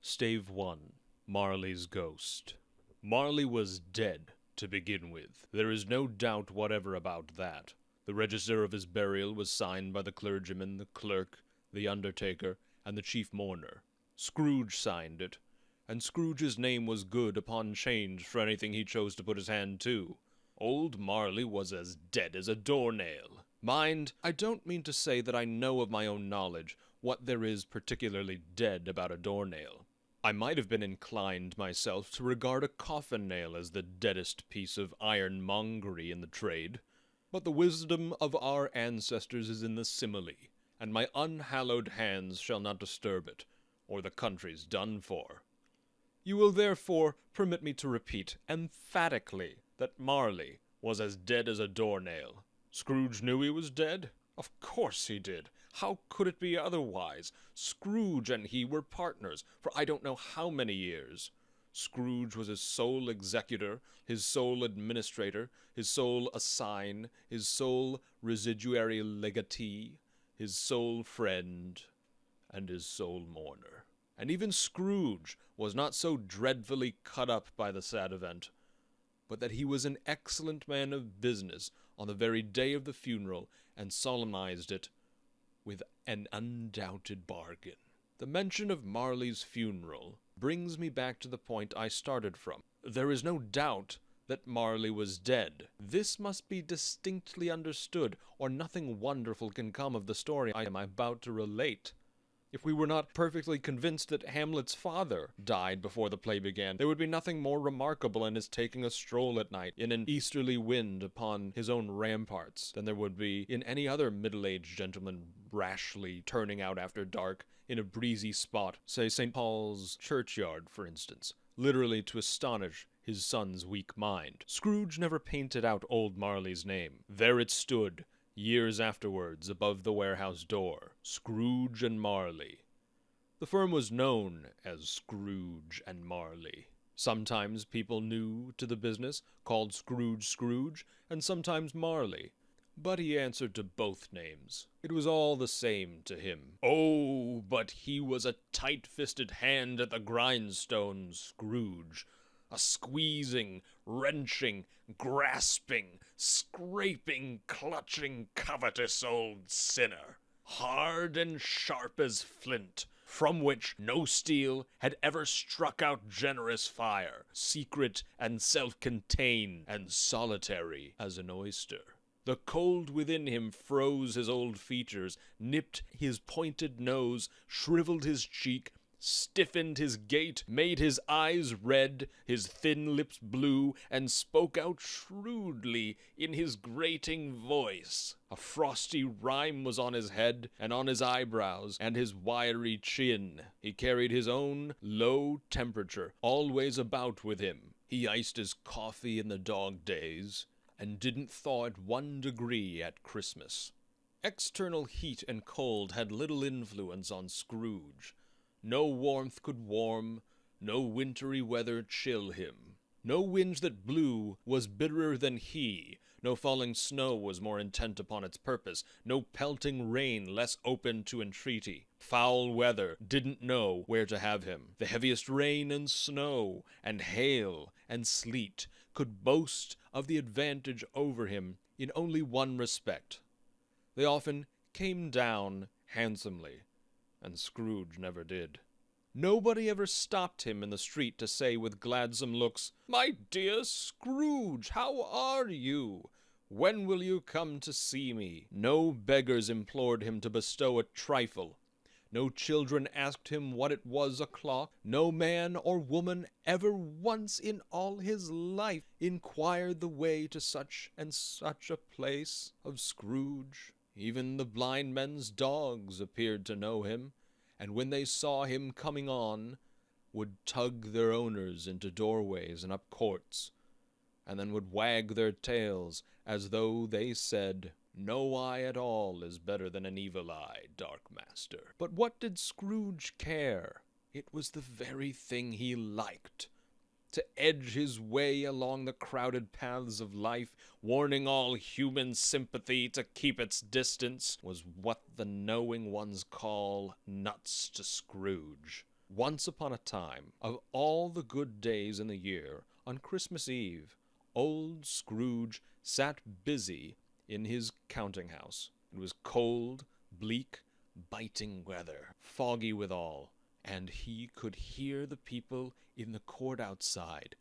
Stave 1. Marley's Ghost. Marley was dead, to begin with. There is no doubt whatever about that. The register of his burial was signed by the clergyman, the clerk, the undertaker, and the chief mourner. Scrooge signed it, and Scrooge's name was good upon change for anything he chose to put his hand to. Old Marley was as dead as a doornail. Mind, I don't mean to say that I know of my own knowledge what there is particularly dead about a doornail. I might have been inclined myself to regard a coffin nail as the deadest piece of ironmongery in the trade, but the wisdom of our ancestors is in the simile, and my unhallowed hands shall not disturb it, or the country's done for. You will therefore permit me to repeat emphatically that Marley was as dead as a doornail. Scrooge knew he was dead? Of course he did. How could it be otherwise? Scrooge and he were partners for I don't know how many years. Scrooge was his sole executor, his sole administrator, his sole assign, his sole residuary legatee, his sole friend, and his sole mourner. And even Scrooge was not so dreadfully cut up by the sad event, but that he was an excellent man of business on the very day of the funeral, and solemnized it with an undoubted bargain. The mention of Marley's funeral brings me back to the point I started from. There is no doubt that Marley was dead. This must be distinctly understood, or nothing wonderful can come of the story I am about to relate. If we were not perfectly convinced that Hamlet's father died before the play began, there would be nothing more remarkable in his taking a stroll at night in an easterly wind upon his own ramparts than there would be in any other middle-aged gentleman rashly turning out after dark in a breezy spot, say St. Paul's churchyard, for instance, literally to astonish his son's weak mind. Scrooge never painted out old Marley's name. There it stood, years afterwards, above the warehouse door, Scrooge and Marley. The firm was known as Scrooge and Marley. Sometimes people new to the business called Scrooge Scrooge, and sometimes Marley. But he answered to both names. It was all the same to him. Oh, but he was a tight-fisted hand at the grindstone, Scrooge. A squeezing, wrenching, grasping, scraping, clutching, covetous old sinner, hard and sharp as flint, from which no steel had ever struck out generous fire, secret and self-contained and solitary as an oyster. The cold within him froze his old features, nipped his pointed nose, shriveled his cheek, stiffened his gait, made his eyes red, his thin lips blue, and spoke out shrewdly in his grating voice. A frosty rime was on his head, and on his eyebrows, and his wiry chin. He carried his own low temperature always about with him. He iced his coffee in the dog days, and didn't thaw it 1 degree at Christmas. External heat and cold had little influence on Scrooge. No warmth could warm, no wintry weather chill him. No wind that blew was bitterer than he, no falling snow was more intent upon its purpose, no pelting rain less open to entreaty. Foul weather didn't know where to have him. The heaviest rain and snow and hail and sleet could boast of the advantage over him in only one respect. They often came down handsomely, and Scrooge never did. Nobody ever stopped him in the street to say with gladsome looks, "My dear Scrooge, how are you? When will you come to see me?" No beggars implored him to bestow a trifle. No children asked him what it was o'clock. No man or woman ever once in all his life inquired the way to such and such a place of Scrooge. Even the blind men's dogs appeared to know him, and when they saw him coming on, would tug their owners into doorways and up courts, and then would wag their tails as though they said, "No eye at all is better than an evil eye, dark master." But what did Scrooge care? It was the very thing he liked. To edge his way along the crowded paths of life, warning all human sympathy to keep its distance, was what the knowing ones call nuts to Scrooge. Once upon a time, of all the good days in the year, on Christmas Eve, old Scrooge sat busy in his counting-house. It was cold, bleak, biting weather, foggy withal, and he could hear the people in the court outside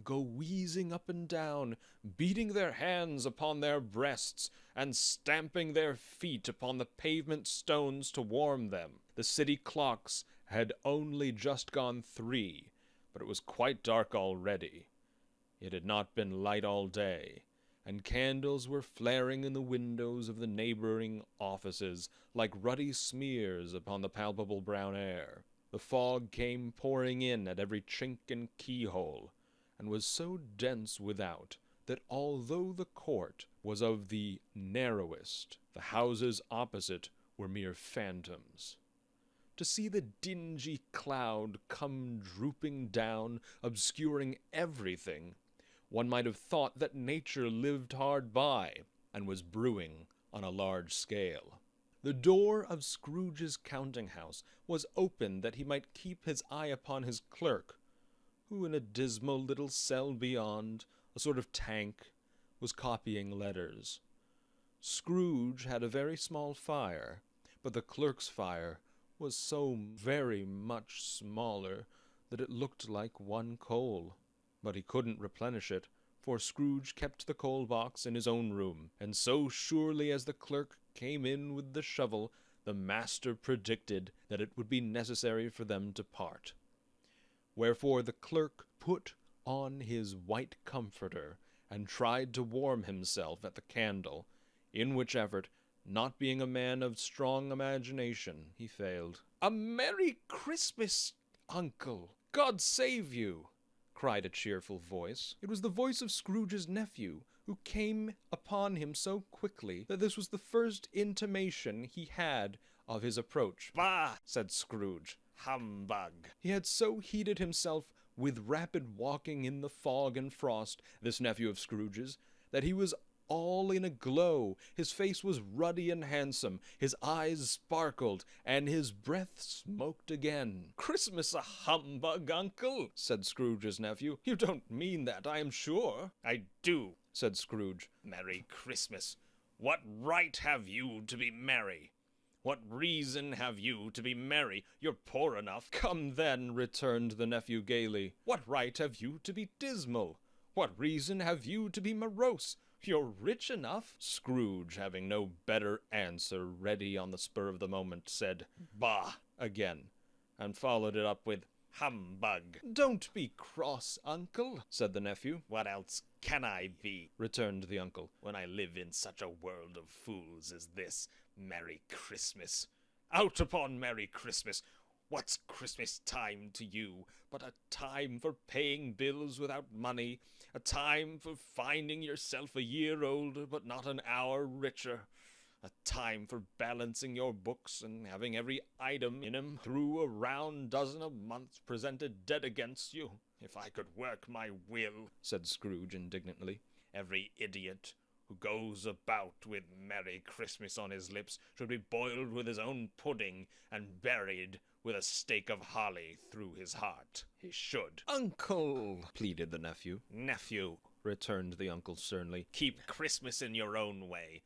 go wheezing up and down, beating their hands upon their breasts, and stamping their feet upon the pavement stones to warm them. The city clocks had only just gone 3, but it was quite dark already. It had not been light all day, and candles were flaring in the windows of the neighboring offices like ruddy smears upon the palpable brown air. The fog came pouring in at every chink and keyhole, and was so dense without that although the court was of the narrowest, the houses opposite were mere phantoms. To see the dingy cloud come drooping down, obscuring everything, one might have thought that nature lived hard by, and was brewing on a large scale. The door of Scrooge's counting-house was open that he might keep his eye upon his clerk, who in a dismal little cell beyond, a sort of tank, was copying letters. Scrooge had a very small fire, but the clerk's fire was so very much smaller that it looked like one coal. But he couldn't replenish it, for Scrooge kept the coal box in his own room, and so surely as the clerk came in with the shovel, the master predicted that it would be necessary for them to part. Wherefore the clerk put on his white comforter, and tried to warm himself at the candle, in which effort, not being a man of strong imagination, he failed. "A Merry Christmas, Uncle! God save you!" cried a cheerful voice. It was the voice of Scrooge's nephew, who came upon him so quickly that this was the first intimation he had of his approach. "Bah!" said Scrooge. "Humbug!" He had so heated himself with rapid walking in the fog and frost, this nephew of Scrooge's, that he was all in a glow. His face was ruddy and handsome, his eyes sparkled, and his breath smoked again. "Christmas a humbug, Uncle!" said Scrooge's nephew. "You don't mean that, I am sure." "I do," said Scrooge. "Merry Christmas! What right have you to be merry? What reason have you to be merry? You're poor enough." "Come then," returned the nephew gaily. "What right have you to be dismal? What reason have you to be morose? You're rich enough." Scrooge, having no better answer ready on the spur of the moment, said, "Bah!" again, and followed it up with, "Humbug!" "Don't be cross, Uncle," said the nephew. "What else can I be," returned the uncle, "when I live in such a world of fools as this? Merry Christmas! Out upon Merry Christmas! What's Christmas time to you but a time for paying bills without money, a time for finding yourself a year older but not an hour richer, a time for balancing your books and having every item in 'em through a round dozen of months presented dead against you? If I could work my will," said Scrooge indignantly, "every idiot who goes about with Merry Christmas on his lips should be boiled with his own pudding and buried with a stake of holly through his heart. He should." "Uncle!" pleaded the nephew. "Nephew," returned the uncle sternly, "keep Christmas in your own way,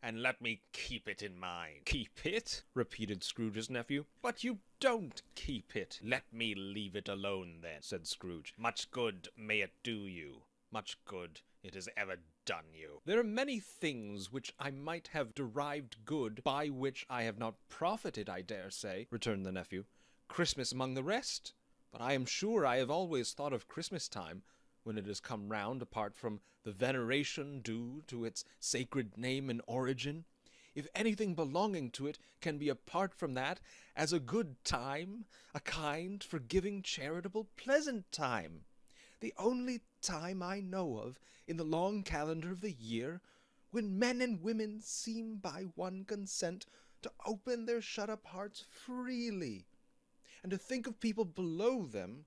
and let me keep it in mine." "Keep it?" repeated Scrooge's nephew. "But you don't keep it." "Let me leave it alone, then," said Scrooge. "Much good may it do you. Much good it has ever done you." "There are many things which I might have derived good, by which I have not profited, I dare say," returned the nephew. "Christmas among the rest. But I am sure I have always thought of Christmas time, when it has come round, apart from the veneration due to its sacred name and origin, if anything belonging to it can be apart from that, as a good time, a kind, forgiving, charitable, pleasant time. The only time I know of in the long calendar of the year when men and women seem by one consent to open their shut-up hearts freely, and to think of people below them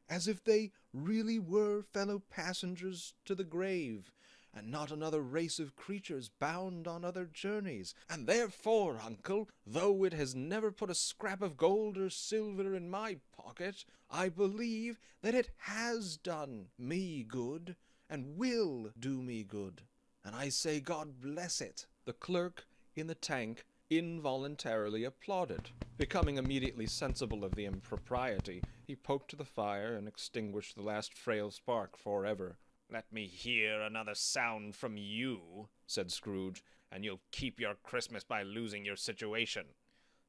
as if they really were fellow passengers to the grave, and not another race of creatures bound on other journeys. And therefore, uncle, though it has never put a scrap of gold or silver in my pocket, I believe that it has done me good, and will do me good. And I say God bless it." The clerk in the tank involuntarily applauded. Becoming immediately sensible of the impropriety, he poked the fire and extinguished the last frail spark forever. "Let me hear another sound from you," said Scrooge, "and you'll keep your Christmas by losing your situation.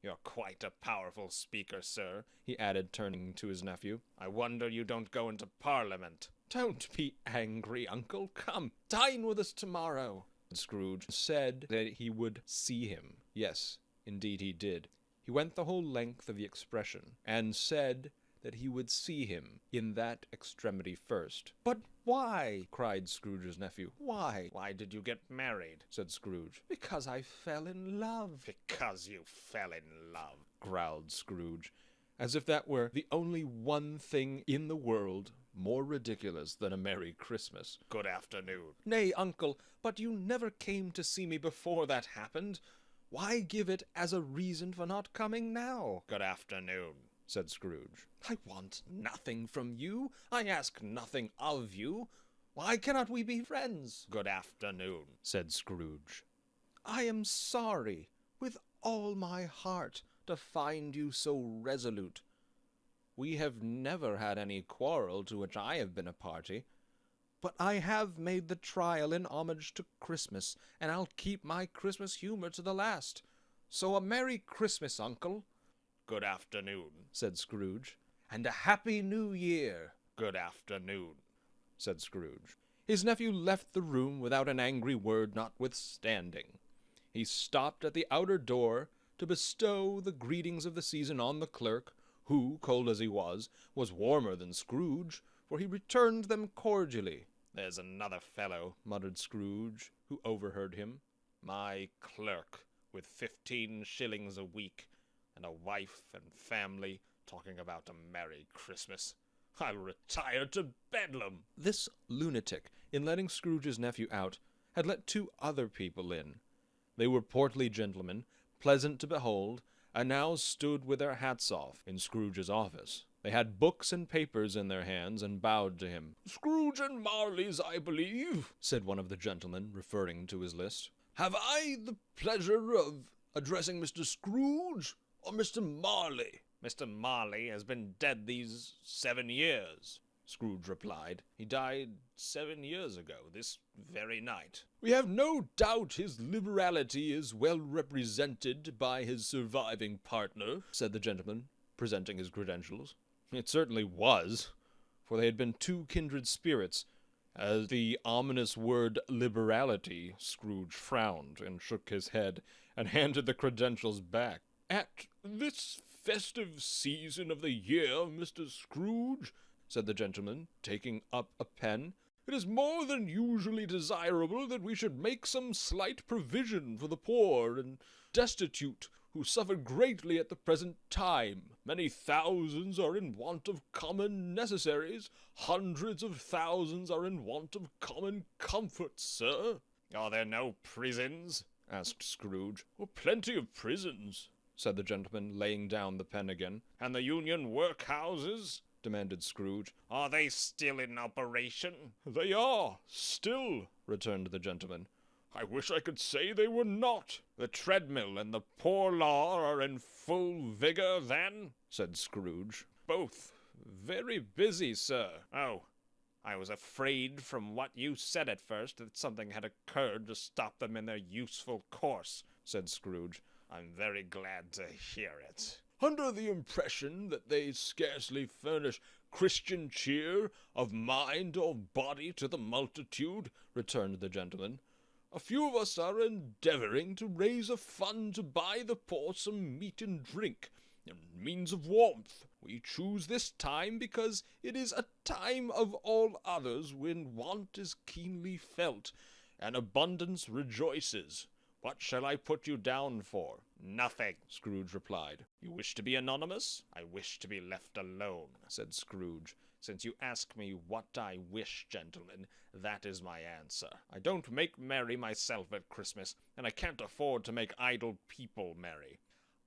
You're quite a powerful speaker, sir," he added, turning to his nephew. "I wonder you don't go into Parliament." "Don't be angry, uncle. Come, dine with us tomorrow." Scrooge said that he would see him. Yes, indeed he did. He went the whole length of the expression, and said that he would see him in that extremity first. "But why?" cried Scrooge's nephew. "Why?" "Why did you get married?" said Scrooge. "Because I fell in love." "Because you fell in love," growled Scrooge, as if that were the only one thing in the world more ridiculous than a Merry Christmas. "Good afternoon." "Nay, uncle, but you never came to see me before that happened. Why give it as a reason for not coming now?" "Good afternoon," said Scrooge. "I want nothing from you. I ask nothing of you. Why cannot we be friends?" "Good afternoon," said Scrooge. "I am sorry, with all my heart, to find you so resolute. We have never had any quarrel to which I have been a party. But I have made the trial in homage to Christmas, and I'll keep my Christmas humor to the last. So a Merry Christmas, uncle." "Good afternoon," said Scrooge. "And a Happy New Year." "Good afternoon," said Scrooge. His nephew left the room without an angry word notwithstanding. He stopped at the outer door to bestow the greetings of the season on the clerk, who, cold as he was warmer than Scrooge, for he returned them cordially. "There's another fellow," muttered Scrooge, who overheard him. "My clerk, with 15 shillings a week, and a wife and family, talking about a Merry Christmas. I'll retire to Bedlam." This lunatic, in letting Scrooge's nephew out, had let 2 other people in. They were portly gentlemen, pleasant to behold, and now stood with their hats off in Scrooge's office. They had books and papers in their hands, and bowed to him. "Scrooge and Marley's, I believe," said one of the gentlemen, referring to his list. "Have I the pleasure of addressing Mr. Scrooge or Mr. Marley?" "Mr. Marley has been dead these 7 years," Scrooge replied. "He died 7 years ago, this very night." "We have no doubt his liberality is well represented by his surviving partner," said the gentleman, presenting his credentials. It certainly was, for they had been 2 kindred spirits. As the ominous word liberality, Scrooge frowned and shook his head, and handed the credentials back. "At this festive season of the year, Mr. Scrooge," said the gentleman, taking up a pen, "it is more than usually desirable that we should make some slight provision for the poor and destitute, who suffer greatly at the present time. Many thousands are in want of common necessaries. Hundreds of thousands are in want of common comforts, sir." "Are there no prisons?" asked Scrooge. "Oh, plenty of prisons," said the gentleman, laying down the pen again. "And the Union workhouses?" demanded Scrooge. "Are they still in operation?" "They are, still," returned the gentleman. "I wish I could say they were not." "The treadmill and the poor law are in full vigor, then?" said Scrooge. "Both very busy, sir." "Oh, I was afraid from what you said at first that something had occurred to stop them in their useful course," said Scrooge. "I'm very glad to hear it." "Under the impression that they scarcely furnish Christian cheer of mind or body to the multitude," returned the gentleman, "a few of us are endeavoring to raise a fund to buy the poor some meat and drink, and means of warmth. We choose this time because it is a time of all others when want is keenly felt, and abundance rejoices. What shall I put you down for?" "Nothing," Scrooge replied. "You wish to be anonymous?" "I wish to be left alone," said Scrooge, Since you ask me what I wish, gentlemen, that is my answer. I don't make merry myself at Christmas, and I can't afford to make idle people merry.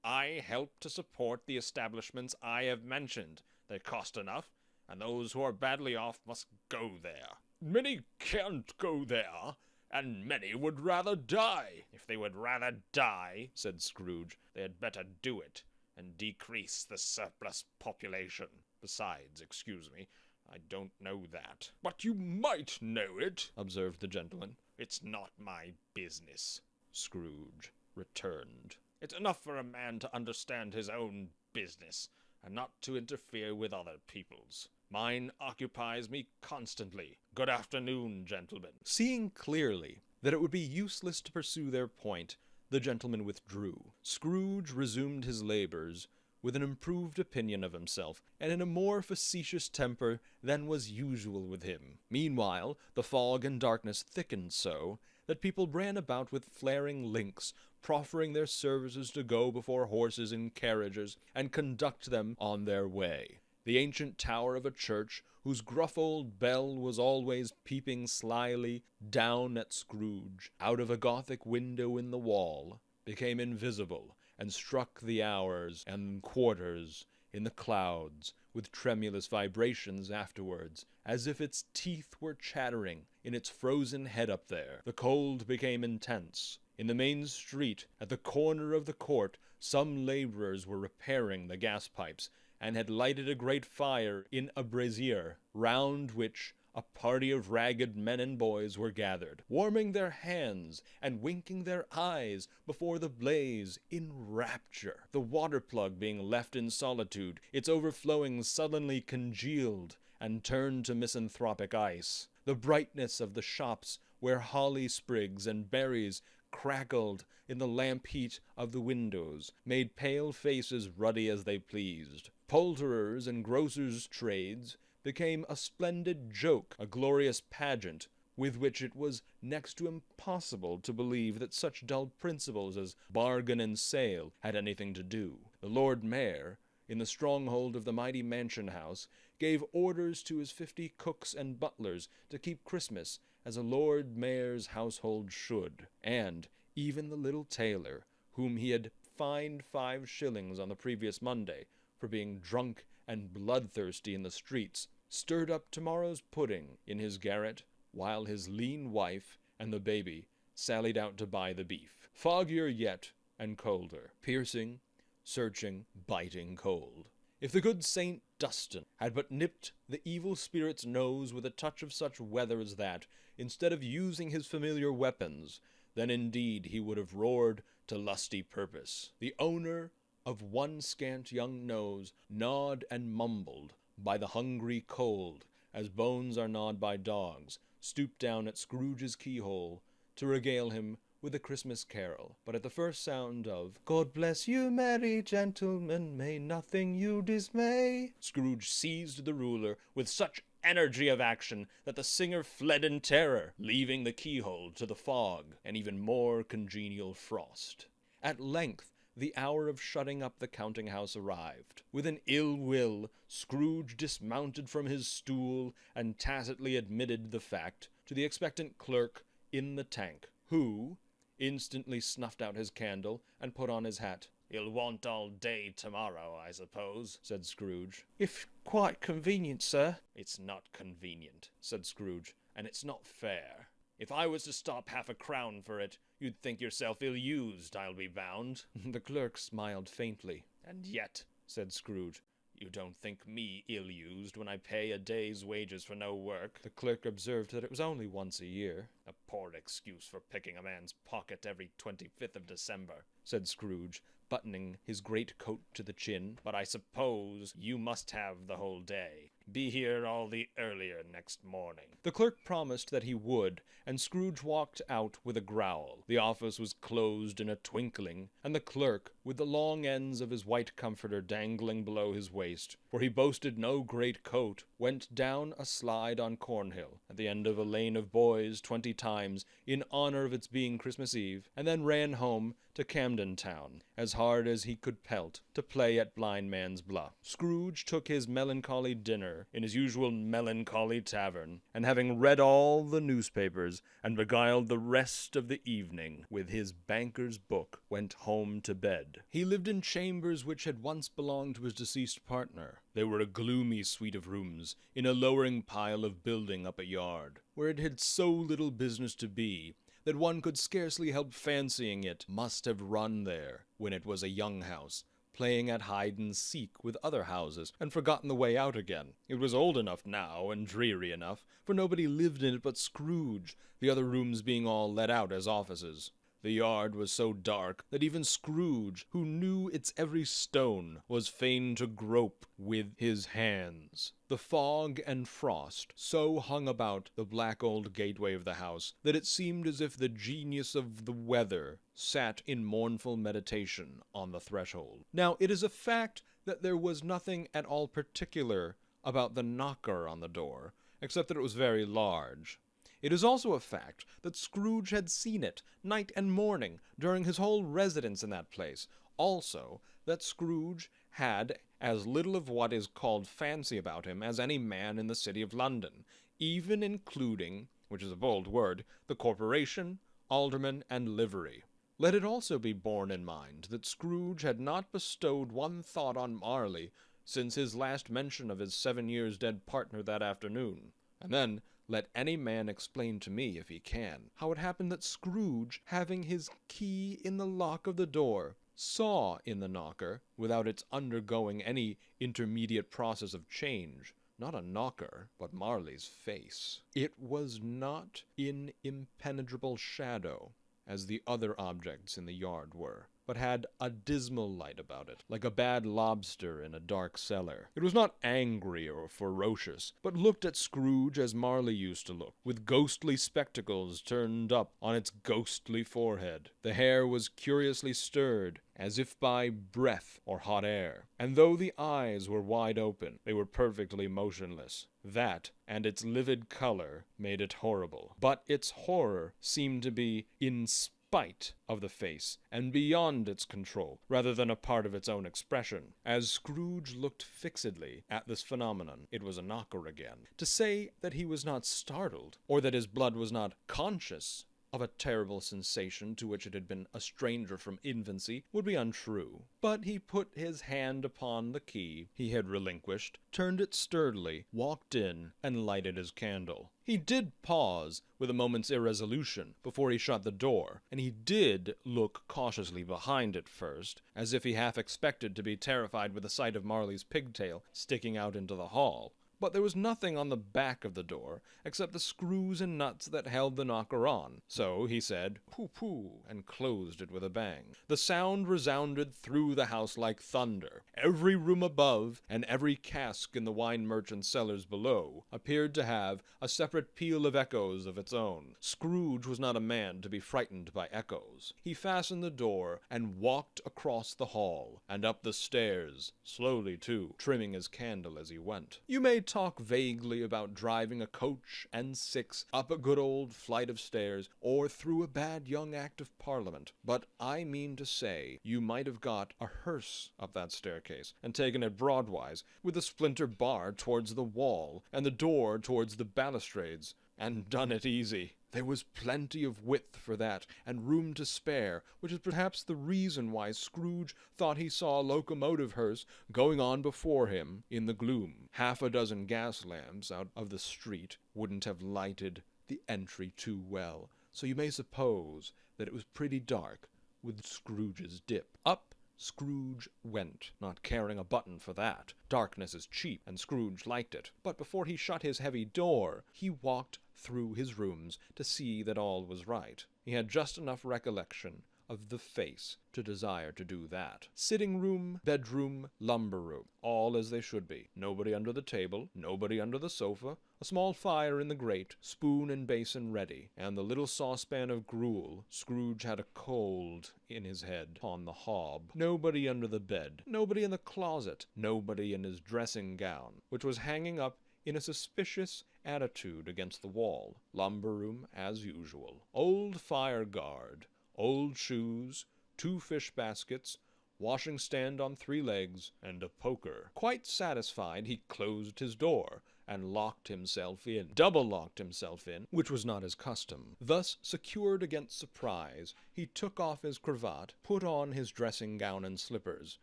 I help to support the establishments I have mentioned. They cost enough, and those who are badly off must go there. Many can't go there, and many would rather die. If they would rather die, said Scrooge, they had better do it, and decrease the surplus population. Besides, excuse me, I don't know that. But you might know it, observed the gentleman. It's not my business, Scrooge returned. It's enough for a man to understand his own business, and not to interfere with other people's. Mine occupies me constantly. Good afternoon, gentlemen. Seeing clearly that it would be useless to pursue their point, the gentleman withdrew. Scrooge resumed his labors with an improved opinion of himself, and in a more facetious temper than was usual with him. Meanwhile, the fog and darkness thickened so that people ran about with flaring links, proffering their services to go before horses in carriages and conduct them on their way. The ancient tower of a church, whose gruff old bell was always peeping slyly down at Scrooge out of a Gothic window in the wall, became invisible, and struck the hours and quarters in the clouds with tremulous vibrations afterwards, as if its teeth were chattering in its frozen head up there. The cold became intense. In the main street, at the corner of the court, some laborers were repairing the gas pipes, and had lighted a great fire in a brazier, round which a party of ragged men and boys were gathered, warming their hands and winking their eyes before the blaze in rapture. The water plug being left in solitude, its overflowing suddenly congealed and turned to misanthropic ice. The brightness of the shops where holly sprigs and berries crackled in the lamp heat of the windows made pale faces ruddy as they pleased. Poulterers' and grocers' trades became a splendid joke, a glorious pageant, with which it was next to impossible to believe that such dull principles as bargain and sale had anything to do. The Lord Mayor, in the stronghold of the mighty mansion house, gave orders to his 50 cooks and butlers to keep Christmas as a Lord Mayor's household should, and even the little tailor, whom he had fined 5 shillings on the previous Monday for being drunk and bloodthirsty in the streets, stirred up tomorrow's pudding in his garret, while his lean wife and the baby sallied out to buy the beef. Foggier yet, and colder, piercing, searching, biting cold. If the good Saint Dunstan had but nipped the evil spirit's nose with a touch of such weather as that, instead of using his familiar weapons, then indeed he would have roared to lusty purpose. The owner of one scant young nose gnawed and mumbled by the hungry cold, as bones are gnawed by dogs, stooped down at Scrooge's keyhole to regale him with a Christmas carol. But at the first sound of "God bless you, merry gentlemen, may nothing you dismay," Scrooge seized the ruler with such energy of action that the singer fled in terror, leaving the keyhole to the fog and even more congenial frost. At length the hour of shutting up the counting-house arrived. With an ill will, Scrooge dismounted from his stool and tacitly admitted the fact to the expectant clerk in the tank, who instantly snuffed out his candle and put on his hat. "You'll want all day tomorrow, I suppose," said Scrooge. "If quite convenient, sir." "It's not convenient," said Scrooge, "and it's not fair. If I was to stop half a crown for it, you'd think yourself ill-used, I'll be bound." The clerk smiled faintly. "And yet," said Scrooge, "you don't think me ill-used when I pay a day's wages for no work." The clerk observed that it was only once a year. "A poor excuse for picking a man's pocket every 25th of December," said Scrooge, buttoning his great coat to the chin. "But I suppose you must have the whole day. Be here all the earlier next morning." The clerk promised that he would, and Scrooge walked out with a growl. The office was closed in a twinkling, and the clerk, with the long ends of his white comforter dangling below his waist, for he boasted no great coat, went down a slide on Cornhill, at the end of a lane of boys 20 times, in honor of its being Christmas Eve, and then ran home to Camden Town, as hard as he could pelt, to play at Blind Man's Bluff. Scrooge took his melancholy dinner in his usual melancholy tavern, and having read all the newspapers, and beguiled the rest of the evening with his banker's book, went home to bed. He lived in chambers which had once belonged to his deceased partner. They were a gloomy suite of rooms, in a lowering pile of building up a yard, where it had so little business to be, that one could scarcely help fancying it must have run there when it was a young house, playing at hide-and-seek with other houses, and forgotten the way out again. It was old enough now, and dreary enough, for nobody lived in it but Scrooge, the other rooms being all let out as offices. The yard was so dark that even Scrooge, who knew its every stone, was fain to grope with his hands. The fog and frost so hung about the black old gateway of the house that it seemed as if the genius of the weather sat in mournful meditation on the threshold. Now, it is a fact that there was nothing at all particular about the knocker on the door, except that it was very large. It is also a fact that Scrooge had seen it night and morning during his whole residence in that place. Also, that Scrooge had as little of what is called fancy about him as any man in the city of London, even including, which is a bold word, the corporation, aldermen, and livery. Let it also be borne in mind that Scrooge had not bestowed one thought on Marley since his last mention of his 7 years dead partner that afternoon. And then, let any man explain to me, if he can, how it happened that Scrooge, having his key in the lock of the door, saw in the knocker, without its undergoing any intermediate process of change, not a knocker, but Marley's face. It was not in impenetrable shadow, as the other objects in the yard were, but had a dismal light about it, like a bad lobster in a dark cellar. It was not angry or ferocious, but looked at Scrooge as Marley used to look, with ghostly spectacles turned up on its ghostly forehead. The hair was curiously stirred, as if by breath or hot air, and though the eyes were wide open, they were perfectly motionless. That, and its livid color, made it horrible. But its horror seemed to be in spite of the face, and beyond its control, rather than a part of its own expression. As Scrooge looked fixedly at this phenomenon, it was a knocker again. To say that he was not startled, or that his blood was not conscious of a terrible sensation to which it had been a stranger from infancy, would be untrue. But he put his hand upon the key he had relinquished, turned it sturdily, walked in, and lighted his candle. He did pause with a moment's irresolution before he shut the door, and he did look cautiously behind it first, as if he half expected to be terrified with the sight of Marley's pigtail sticking out into the hall. But there was nothing on the back of the door, except the screws and nuts that held the knocker on. So he said, "Pooh-pooh," and closed it with a bang. The sound resounded through the house like thunder. Every room above, and every cask in the wine merchant's cellars below, appeared to have a separate peal of echoes of its own. Scrooge was not a man to be frightened by echoes. He fastened the door, and walked across the hall, and up the stairs, slowly too, trimming his candle as he went. You may talk vaguely about driving a coach and six up a good old flight of stairs, or through a bad young Act of Parliament, but I mean to say you might have got a hearse up that staircase, and taken it broadwise, with the splinter bar towards the wall, and the door towards the balustrades, and done it easy. There was plenty of width for that, and room to spare, which is perhaps the reason why Scrooge thought he saw a locomotive hearse going on before him in the gloom. Half a dozen gas lamps out of the street wouldn't have lighted the entry too well, so you may suppose that it was pretty dark with Scrooge's dip. Up Scrooge went, not caring a button for that. Darkness is cheap, and Scrooge liked it. But before he shut his heavy door, he walked through his rooms to see that all was right. He had just enough recollection of the face to desire to do that. Sitting room, bedroom, lumber room, all as they should be. Nobody under the table, nobody under the sofa, a small fire in the grate, spoon and basin ready, and the little saucepan of gruel. Scrooge had a cold in his head upon the hob. Nobody under the bed, nobody in the closet, nobody in his dressing gown, which was hanging up in a suspicious attitude against the wall. Lumber room as usual. Old fire guard, old shoes, 2 fish baskets, washing stand on 3 legs, and a poker. Quite satisfied, he closed his door and locked himself in. Double locked himself in, which was not his custom. Thus secured against surprise, he took off his cravat, put on his dressing gown and slippers,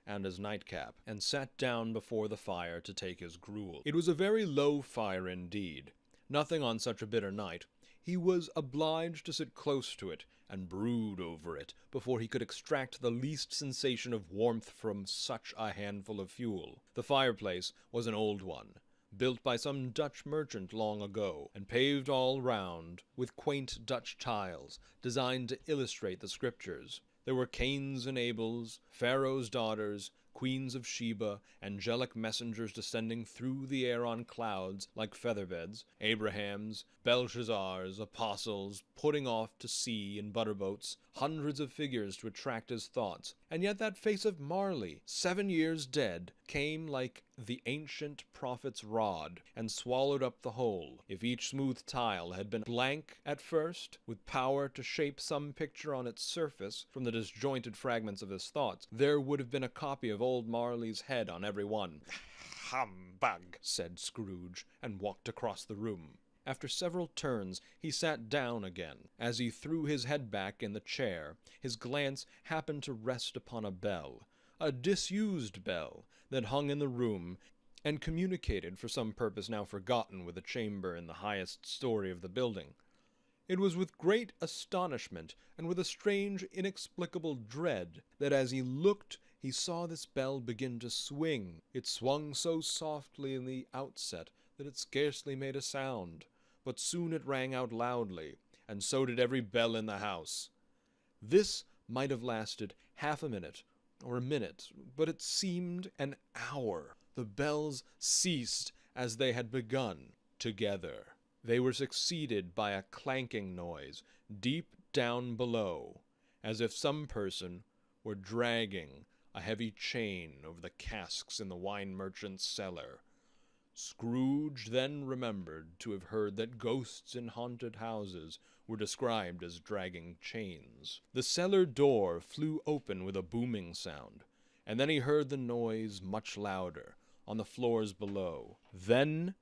and his nightcap, and sat down before the fire to take his gruel. It was a very low fire indeed. Nothing on such a bitter night. He was obliged to sit close to it and brood over it before he could extract the least sensation of warmth from such a handful of fuel. The fireplace was an old one, built by some Dutch merchant long ago, and paved all round with quaint Dutch tiles designed to illustrate the scriptures. There were Cains and Abels, Pharaoh's daughters, queens of Sheba, angelic messengers descending through the air on clouds like featherbeds, Abrahams, Belshazzars, apostles, putting off to sea in butterboats, hundreds of figures to attract his thoughts. And yet that face of Marley, 7 years dead, came like the ancient prophet's rod, and swallowed up the whole. If each smooth tile had been blank at first, with power to shape some picture on its surface from the disjointed fragments of his thoughts, there would have been a copy of old Marley's head on every one. "Humbug," said Scrooge, and walked across the room. After several turns, he sat down again. As he threw his head back in the chair, his glance happened to rest upon a bell, a disused bell that hung in the room and communicated for some purpose now forgotten with a chamber in the highest story of the building. It was with great astonishment and with a strange, inexplicable dread that as he looked he saw this bell begin to swing. It swung so softly in the outset that it scarcely made a sound, but soon it rang out loudly, and so did every bell in the house. This might have lasted half a minute, or a minute, but it seemed an hour. The bells ceased as they had begun, together. They were succeeded by a clanking noise deep down below, as if some person were dragging a heavy chain over the casks in the wine merchant's cellar. Scrooge then remembered to have heard that ghosts in haunted houses were described as dragging chains. The cellar door flew open with a booming sound, and then he heard the noise much louder, on the floors below. Then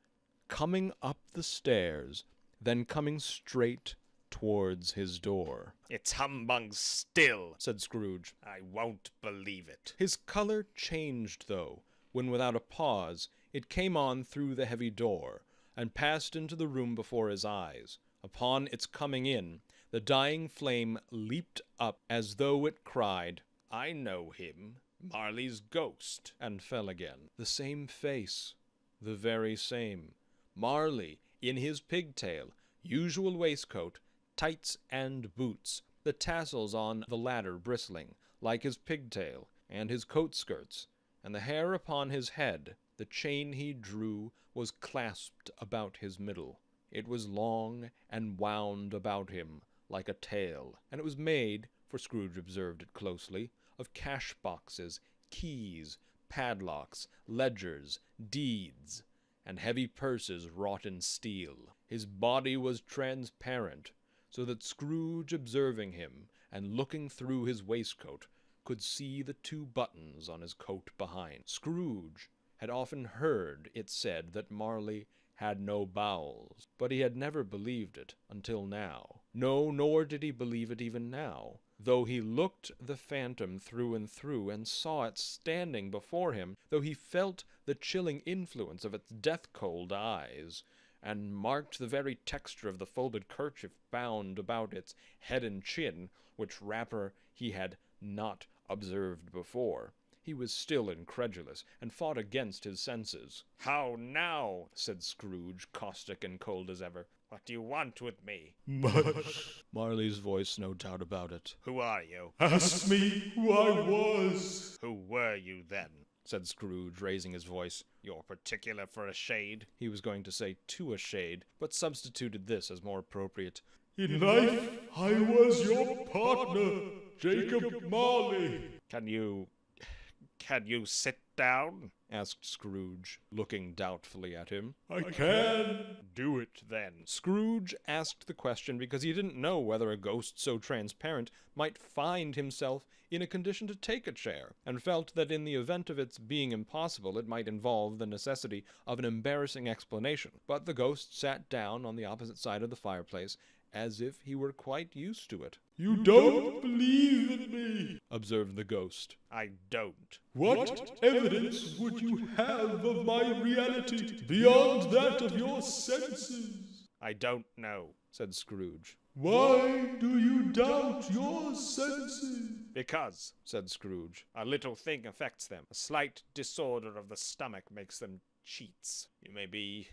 coming up the stairs, then coming straight towards his door. "It's humbug still," said Scrooge. "I won't believe it." His color changed, though, when without a pause it came on through the heavy door, and passed into the room before his eyes. Upon its coming in, the dying flame leaped up as though it cried, "I know him, Marley's ghost," and fell again. The same face, the very same. Marley, in his pigtail, usual waistcoat, tights and boots, the tassels on the latter bristling, like his pigtail, and his coat skirts, and the hair upon his head. The chain he drew was clasped about his middle. It was long and wound about him like a tail, and it was made, for Scrooge observed it closely, of cash boxes, keys, padlocks, ledgers, deeds, and heavy purses wrought in steel. His body was transparent, so that Scrooge, observing him, and looking through his waistcoat, could see the 2 buttons on his coat behind. Scrooge had often heard it said that Marley had no bowels, but he had never believed it until now. No, nor did he believe it even now, though he looked the phantom through and through, and saw it standing before him, though he felt the chilling influence of its death-cold eyes, and marked the very texture of the folded kerchief bound about its head and chin, which wrapper he had not observed before. He was still incredulous, and fought against his senses. "How now?" said Scrooge, caustic and cold as ever. "What do you want with me?" Much. Marley's voice, no doubt about it. "Who are you?" Ask me who I was. "Who were you then?" said Scrooge, raising his voice. "You're particular for a shade." He was going to say to a shade, but substituted this as more appropriate. In life, I was your partner, Jacob Marley. Can you sit down? asked Scrooge, looking doubtfully at him. I can. Do it then. Scrooge asked the question because he didn't know whether a ghost so transparent might find himself in a condition to take a chair, and felt that in the event of its being impossible it might involve the necessity of an embarrassing explanation. But the ghost sat down on the opposite side of the fireplace, as if he were quite used to it. You don't believe in me. Observed the ghost. I don't. What evidence would you have of my reality beyond that of your senses? I don't know. Said Scrooge. Why do you doubt your senses? Because, Said Scrooge. a little thing affects them. A slight disorder of the stomach makes them cheats. You may be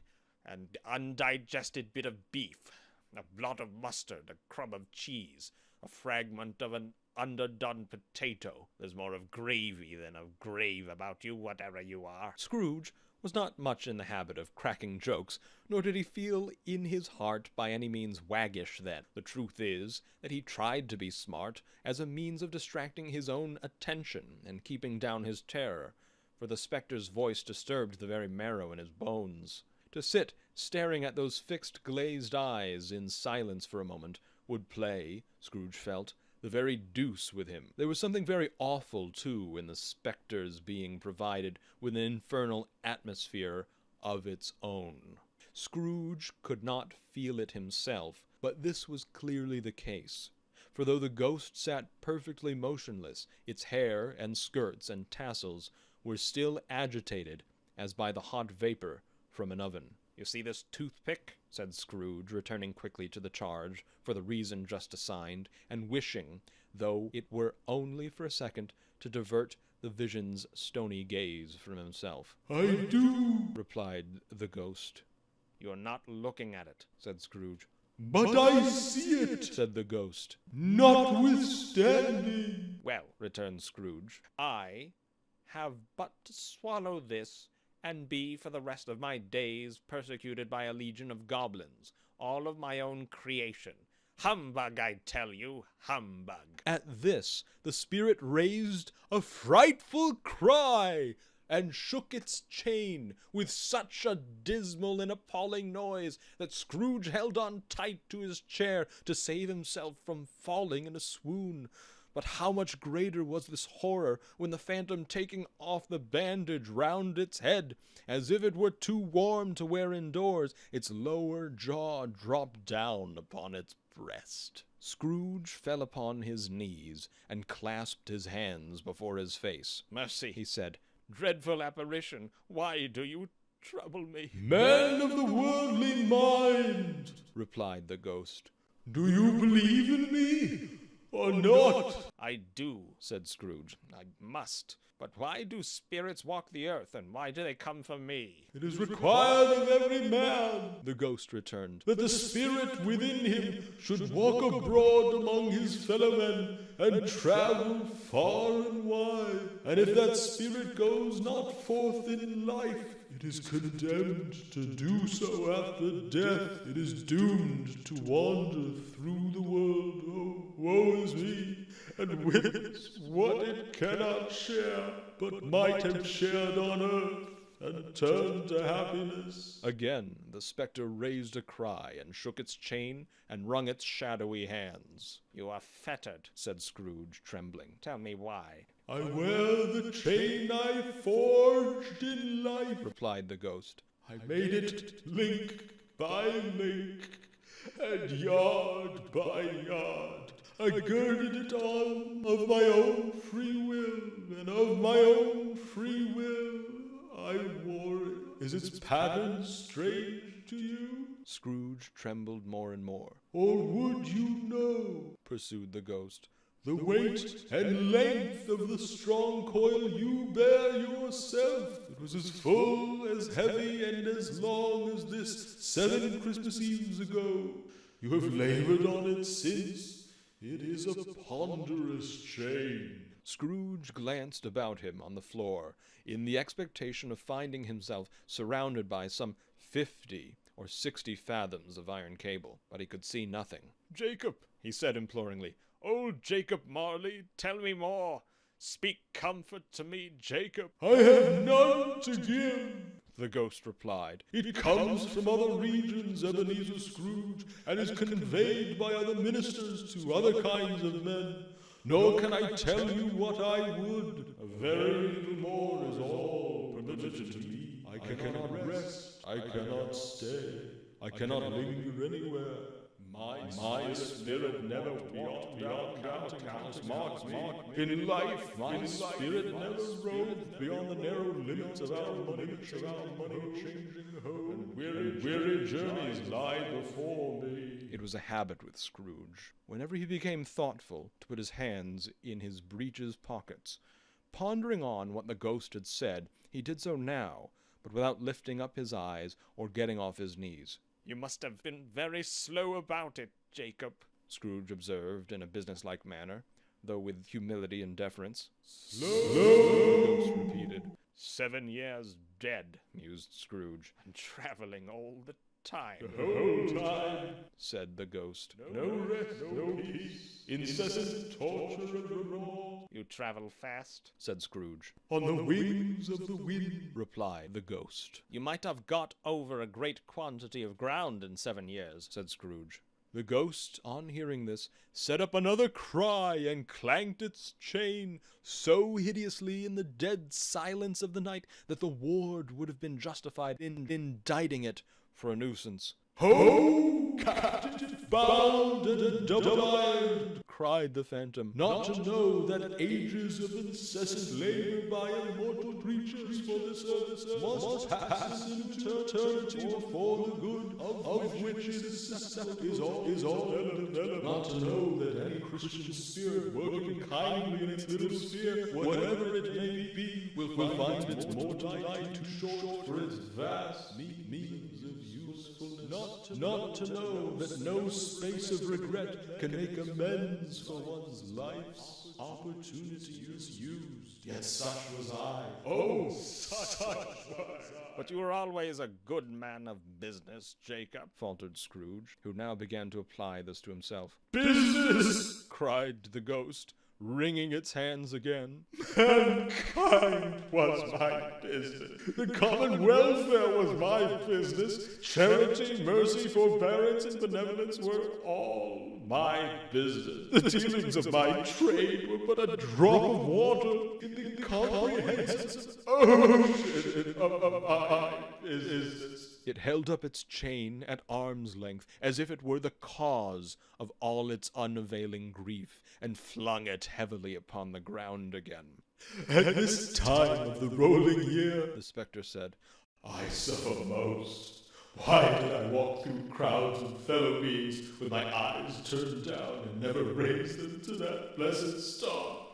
an undigested bit of beef, a blot of mustard, a crumb of cheese, a fragment of an underdone potato. There's more of gravy than of grave about you, whatever you are. Scrooge was not much in the habit of cracking jokes, nor did he feel in his heart by any means waggish then. The truth is that he tried to be smart as a means of distracting his own attention and keeping down his terror, for the spectre's voice disturbed the very marrow in his bones. To sit staring at those fixed glazed eyes in silence for a moment would play, Scrooge felt, the very deuce with him. There was something very awful, too, in the spectre's being provided with an infernal atmosphere of its own. Scrooge could not feel it himself, but this was clearly the case. For though the ghost sat perfectly motionless, its hair and skirts and tassels were still agitated as by the hot vapor from an oven. You see this toothpick? Said Scrooge, returning quickly to the charge for the reason just assigned, and wishing, though it were only for a second, to divert the vision's stony gaze from himself. I do. Replied the ghost. You're not looking at it. Said Scrooge. But I see it, Said the ghost. notwithstanding. Well, Returned Scrooge. I have but to swallow this and be for the rest of my days persecuted by a legion of goblins, all of my own creation. Humbug, I tell you, humbug. At this, the spirit raised a frightful cry, and shook its chain with such a dismal and appalling noise that Scrooge held on tight to his chair to save himself from falling in a swoon. But how much greater was this horror when the phantom, taking off the bandage round its head, as if it were too warm to wear indoors, its lower jaw dropped down upon its breast. Scrooge fell upon his knees and clasped his hands before his face. Mercy, He said, dreadful apparition, why do you trouble me? Man of the worldly mind, replied the ghost. do you believe in me or not? I do, Said Scrooge. I must. But why do spirits walk the earth, and why do they come for me? It is required of every man The ghost returned. that the spirit within him should walk abroad among his fellow men and travel far and wide. And if that spirit goes not forth in life, it is condemned to do so after death. It is doomed to wander through the world. Oh, woe is me, and witness what it cannot share, but might have shared on earth and turned to happiness. Again the spectre raised a cry and shook its chain and wrung its shadowy hands. You are fettered. Said Scrooge, trembling. Tell me why. I wear the chain I forged in life. Replied the ghost. I made it link by link, and yard by yard. I girded it on of my own free will, and of my own free will I wore it. Is its pattern strange to you? Scrooge trembled more and more. Or would you know, Pursued the ghost, the weight and length of the strong coil you bear yourself? It was as full, as heavy, and as long as this 7 Christmas Eves ago. You have labored on it since. It is a ponderous chain. Scrooge glanced about him on the floor in the expectation of finding himself surrounded by some 50 or 60 fathoms of iron cable, but he could see nothing. Jacob, He said imploringly, old Jacob Marley, tell me more. Speak comfort to me, Jacob. I have none to give, the ghost replied. It comes from other regions, Ebenezer Scrooge, and is conveyed by other ministers to other kinds of men. Nor can I tell you what I would. A very little more is all permitted to me. I cannot rest. I cannot stay. I cannot linger anywhere. My spirit never beyond counting marks. In life, my spirit never roved beyond the narrow limits of our money changing home. And weary journeys lie before me. It was a habit with Scrooge, whenever he became thoughtful, to put his hands in his breeches pockets. Pondering on what the ghost had said, he did so now, but without lifting up his eyes or getting off his knees. You must have been very slow about it, Jacob, Scrooge observed in a businesslike manner, though with humility and deference. Slow, the ghost repeated. 7 years dead, mused Scrooge. and traveling all the time. the whole time. Said the ghost. No rest, no peace. Incessant torture and remorse. You travel fast? Said Scrooge. On the wings of the wind. Replied the ghost. You might have got over a great quantity of ground in 7 years. Said Scrooge. The ghost, on hearing this, set up another cry and clanked its chain so hideously in the dead silence of the night that the ward would have been justified in indicting it for a nuisance. Ho! Captive, bound and double-ironed, cried the phantom, not to know that ages of incessant labor by immortal creatures for this service must pass into eternity for the good of which is all developed. Not to know that any Christian spirit working kindly in its little sphere, whatever it may be, will find its mortality too short for its vast means of usefulness. Not to know that no space of regret can make amends for one's life's opportunity misused. Yet such was I. Oh, such was I. But you were always a good man of business, Jacob, faltered Scrooge, who now began to apply this to himself. Business! Cried the ghost, wringing its hands again. Mankind was my business. The common welfare was my business. Charity, mercy, forbearance, and benevolence were all my business. The dealings of my trade were but a drop of water in the comprehensive ocean of my business. It held up its chain at arm's length, as if it were the cause of all its unavailing grief, and flung it heavily upon the ground again. At this time of the rolling year, The spectre said, I suffer most. Why did I walk through crowds of fellow beings with my eyes turned down and never raise them to that blessed star,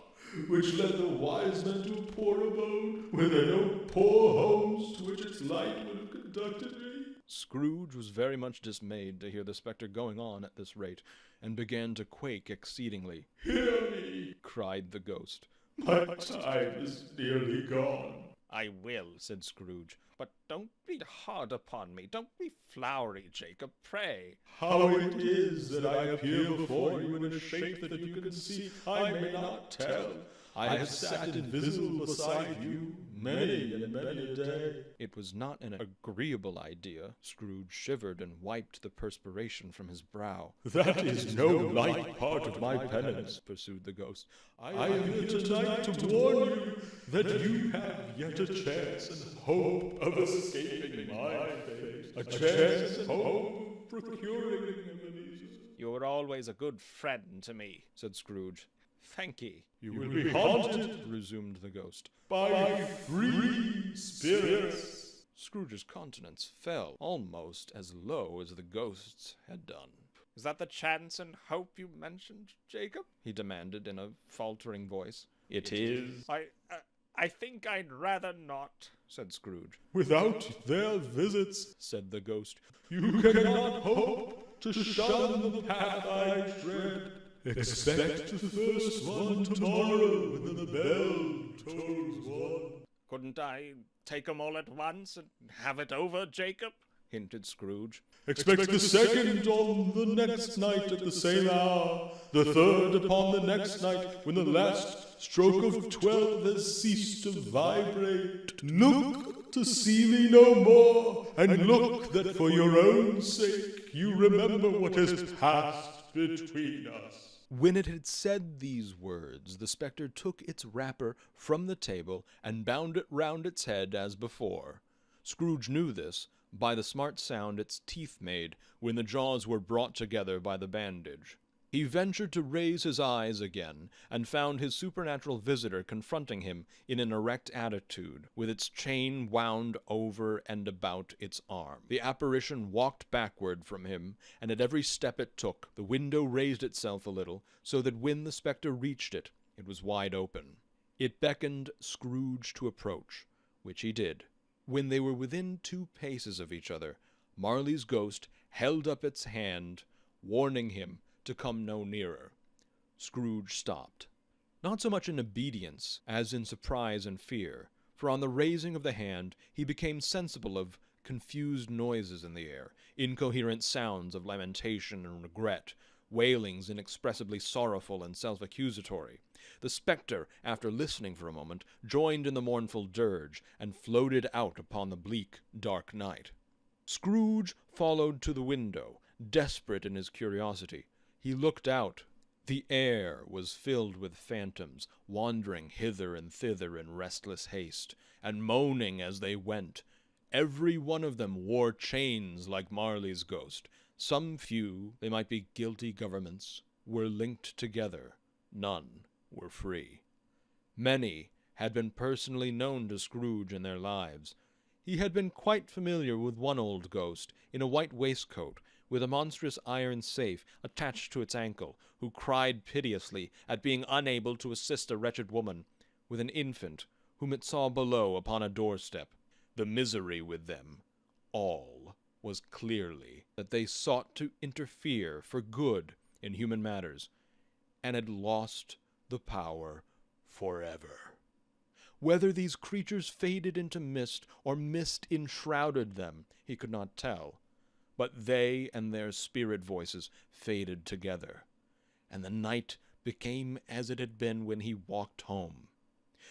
which led the wise men to a poor abode, where there are no poor homes to which its light would have conducted me? Scrooge was very much dismayed to hear the spectre going on at this rate, and began to quake exceedingly. Hear me, Cried the ghost. my time is nearly gone. I will, said Scrooge. But don't be hard upon me. Don't be flowery, Jacob, pray. How it is that I appear before you in a shape that you can see, I may not tell. I have sat invisible beside you many and many a day. It was not an agreeable idea. Scrooge shivered and wiped the perspiration from his brow. That is no light part of my penance, pursued the ghost. I am here tonight to warn you that you have yet a chance and hope of escaping my fate. A chance and hope of procuring Ebenezer. You were always a good friend to me, said Scrooge. Thank ye. You will be haunted, resumed the ghost, by free spirits. Scrooge's countenance fell almost as low as the ghost's had done. Is that the chance and hope you mentioned, Jacob? He demanded in a faltering voice. It is. I think I'd rather not, said Scrooge. Without their visits, said the ghost, you cannot hope to shun the path I tread. Expect the first one tomorrow when the bell tolls one. Couldn't I take 'em all at once and have it over, Jacob? hinted Scrooge. Expect the second on the next night at the same hour, the third upon the next night, when the last stroke of 12 has ceased to vibrate. Look to see thee no more, and look that for your own sake you remember what has passed between us. When it had said these words, the spectre took its wrapper from the table and bound it round its head as before. Scrooge knew this by the smart sound its teeth made when the jaws were brought together by the bandage. He ventured to raise his eyes again, and found his supernatural visitor confronting him in an erect attitude, with its chain wound over and about its arm. The apparition walked backward from him, and at every step it took, the window raised itself a little, so that when the spectre reached it, it was wide open. It beckoned Scrooge to approach, which he did. When they were within 2 paces of each other, Marley's ghost held up its hand, warning him to come no nearer. Scrooge stopped, not so much in obedience as in surprise and fear, for on the raising of the hand he became sensible of confused noises in the air, incoherent sounds of lamentation and regret, wailings inexpressibly sorrowful and self-accusatory. The spectre, after listening for a moment, joined in the mournful dirge, and floated out upon the bleak, dark night. Scrooge followed to the window, desperate in his curiosity. He looked out. The air was filled with phantoms, wandering hither and thither in restless haste, and moaning as they went. Every one of them wore chains like Marley's ghost. Some few, they might be guilty governments, were linked together. None were free. Many had been personally known to Scrooge in their lives. He had been quite familiar with one old ghost, in a white waistcoat, with a monstrous iron safe attached to its ankle, who cried piteously at being unable to assist a wretched woman with an infant whom it saw below upon a doorstep. The misery with them all was clearly that they sought to interfere for good in human matters, and had lost the power forever. Whether these creatures faded into mist, or mist enshrouded them, he could not tell. But they and their spirit voices faded together, and the night became as it had been when he walked home.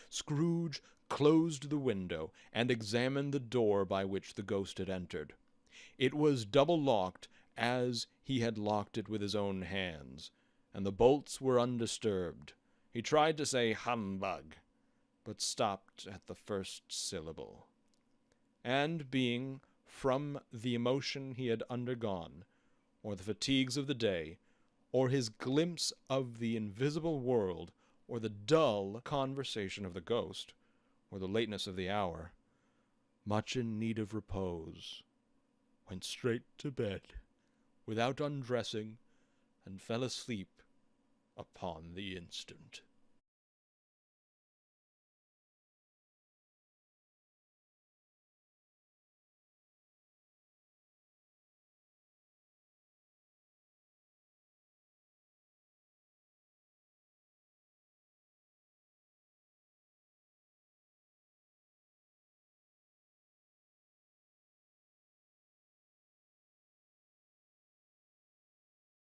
Scrooge closed the window and examined the door by which the ghost had entered. It was double-locked, as he had locked it with his own hands, and the bolts were undisturbed. He tried to say "humbug," but stopped at the first syllable. And being from the emotion he had undergone, or the fatigues of the day, or his glimpse of the invisible world, or the dull conversation of the ghost, or the lateness of the hour, much in need of repose, went straight to bed, without undressing, and fell asleep upon the instant.